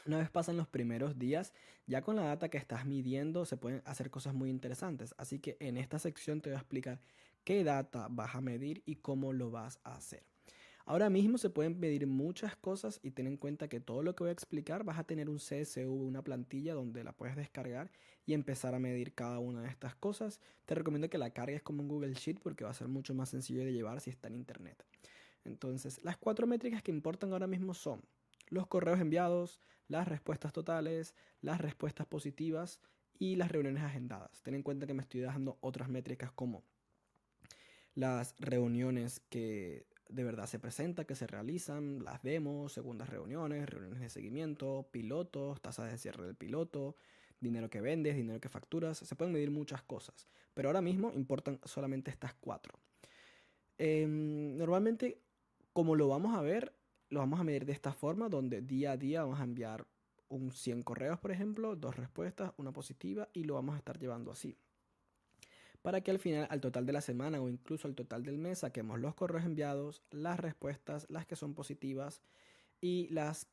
Una vez pasan los primeros días, ya con la data que estás midiendo se pueden hacer cosas muy interesantes. Así que en esta sección te voy a explicar qué data vas a medir y cómo lo vas a hacer. Ahora mismo se pueden medir muchas cosas y ten en cuenta que todo lo que voy a explicar vas a tener un CSV, una plantilla donde la puedes descargar y empezar a medir cada una de estas cosas. Te recomiendo que la cargues como un Google Sheet porque va a ser mucho más sencillo de llevar si está en internet. Entonces, las cuatro métricas que importan ahora mismo son los correos enviados, las respuestas totales, las respuestas positivas y las reuniones agendadas. Ten en cuenta que me estoy dejando otras métricas como las reuniones que de verdad se presentan, que se realizan, las demos, segundas reuniones, reuniones de seguimiento, pilotos, tasas de cierre del piloto, dinero que vendes, dinero que facturas. Se pueden medir muchas cosas, pero ahora mismo importan solamente estas cuatro. Normalmente, como lo vamos a ver, lo vamos a medir de esta forma, donde día a día vamos a enviar un 100 correos, por ejemplo, dos respuestas, una positiva, y lo vamos a estar llevando así. Para que al final, al total de la semana o incluso al total del mes, saquemos los correos enviados, las respuestas, las que son positivas y las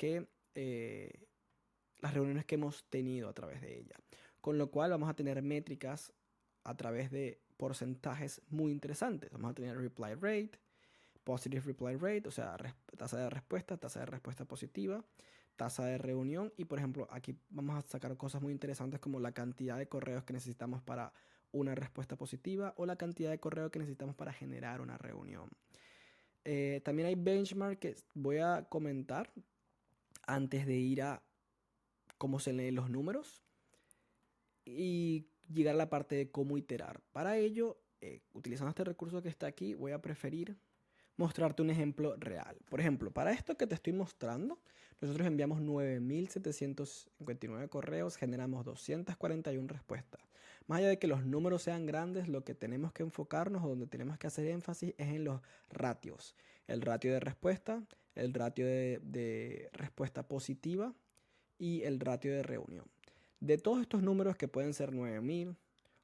reuniones que hemos tenido a través de ella. Con lo cual vamos a tener métricas a través de porcentajes muy interesantes. Vamos a tener reply rate, positive reply rate, o sea, tasa de respuesta positiva, tasa de reunión y por ejemplo aquí vamos a sacar cosas muy interesantes como la cantidad de correos que necesitamos para una respuesta positiva o la cantidad de correos que necesitamos para generar una reunión. También hay benchmark que voy a comentar antes de ir a cómo se leen los números y llegar a la parte de cómo iterar. Para ello, utilizando este recurso que está aquí, voy a preferir mostrarte un ejemplo real. Por ejemplo, para esto que te estoy mostrando, nosotros enviamos 9.759 correos, generamos 241 respuestas. Más allá de que los números sean grandes, lo que tenemos que enfocarnos o donde tenemos que hacer énfasis es en los ratios. El ratio de respuesta, el ratio de respuesta positiva y el ratio de reunión. De todos estos números que pueden ser 9.000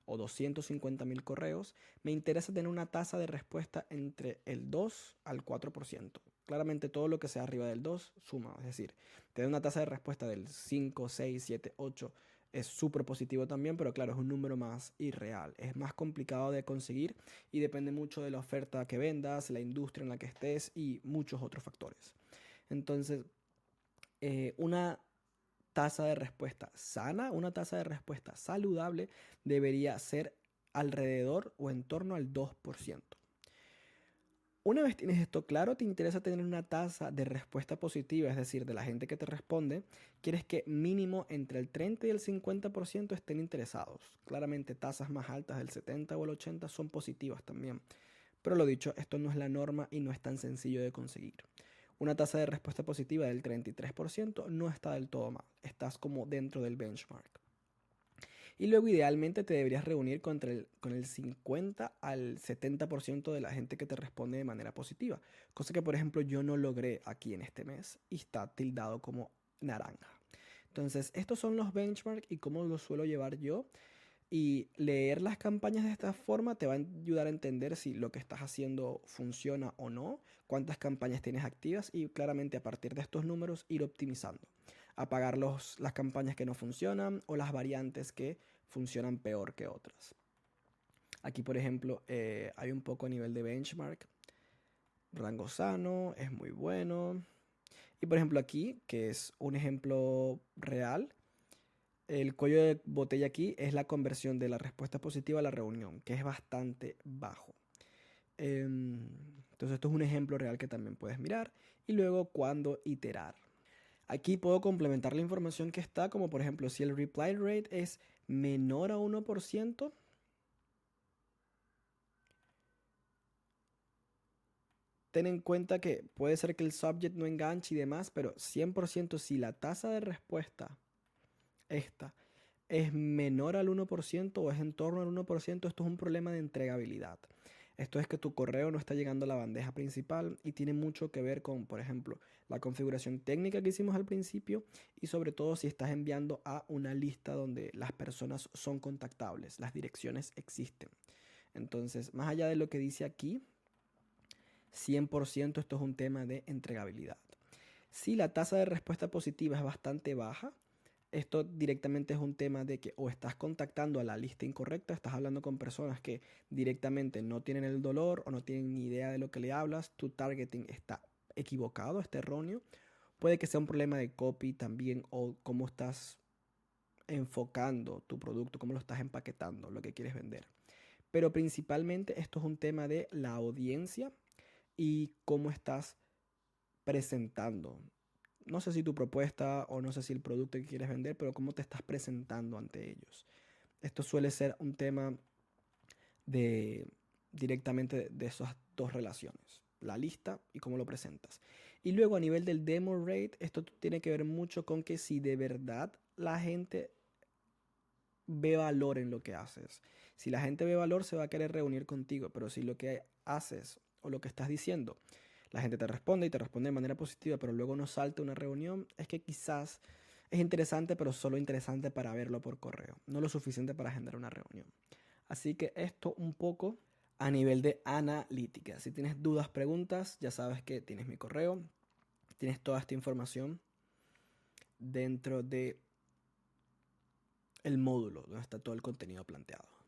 o 250.000 correos, me interesa tener una tasa de respuesta entre el 2 al 4%. Claramente todo lo que sea arriba del 2 suma, es decir, tener una tasa de respuesta del 5, 6, 7, 8 es súper positivo también, pero claro, es un número más irreal, es más complicado de conseguir y depende mucho de la oferta que vendas, la industria en la que estés y muchos otros factores. Entonces, una tasa de respuesta sana, una tasa de respuesta saludable debería ser alrededor o en torno al 2%. Una vez tienes esto claro, te interesa tener una tasa de respuesta positiva, es decir, de la gente que te responde, quieres que mínimo entre el 30 y el 50% estén interesados. Claramente tasas más altas del 70 o el 80 son positivas también. Pero lo dicho, esto no es la norma y no es tan sencillo de conseguir. Una tasa de respuesta positiva del 33% no está del todo mal, estás como dentro del benchmark. Y luego idealmente te deberías reunir con el 50 al 70% de la gente que te responde de manera positiva, cosa que por ejemplo yo no logré aquí en este mes y está tildado como naranja. Entonces, estos son los benchmarks y cómo los suelo llevar yo. Y leer las campañas de esta forma te va a ayudar a entender si lo que estás haciendo funciona o no, cuántas campañas tienes activas y claramente a partir de estos números ir optimizando. Apagar las campañas que no funcionan o las variantes que funcionan peor que otras. Aquí, por ejemplo, hay un poco a nivel de benchmark. Rango sano, es muy bueno. Y por ejemplo aquí, que es un ejemplo real, el cuello de botella aquí es la conversión de la respuesta positiva a la reunión, que es bastante bajo. Entonces esto es un ejemplo real que también puedes mirar. Y luego cuándo iterar. Aquí puedo complementar la información que está, como por ejemplo si el reply rate es menor a 1%, ten en cuenta que puede ser que el subject no enganche y demás, pero 100% si la tasa de respuesta, esta, es menor al 1% o es en torno al 1%, esto es un problema de entregabilidad. Esto es que tu correo no está llegando a la bandeja principal y tiene mucho que ver con, por ejemplo, la configuración técnica que hicimos al principio y sobre todo si estás enviando a una lista donde las personas son contactables, las direcciones existen. Entonces, más allá de lo que dice aquí, 100% esto es un tema de entregabilidad. Si la tasa de respuesta positiva es bastante baja, esto directamente es un tema de que o estás contactando a la lista incorrecta, estás hablando con personas que directamente no tienen el dolor o no tienen ni idea de lo que le hablas, tu targeting está equivocado, está erróneo. Puede que sea un problema de copy también o cómo estás enfocando tu producto, cómo lo estás empaquetando, lo que quieres vender. Pero principalmente esto es un tema de la audiencia y cómo estás presentando. No sé si tu propuesta o no sé si el producto que quieres vender, pero cómo te estás presentando ante ellos. Esto suele ser un tema de directamente de esas dos relaciones, la lista y cómo lo presentas. Y luego a nivel del demo rate, esto tiene que ver mucho con que si de verdad la gente ve valor en lo que haces. Si la gente ve valor, se va a querer reunir contigo, pero si lo que haces o lo que estás diciendo, la gente te responde y te responde de manera positiva, pero luego no salta una reunión, es que quizás es interesante, pero solo interesante para verlo por correo, no lo suficiente para agendar una reunión. Así que esto un poco a nivel de analítica. Si tienes dudas, preguntas, ya sabes que tienes mi correo, tienes toda esta información dentro de el módulo donde está todo el contenido planteado.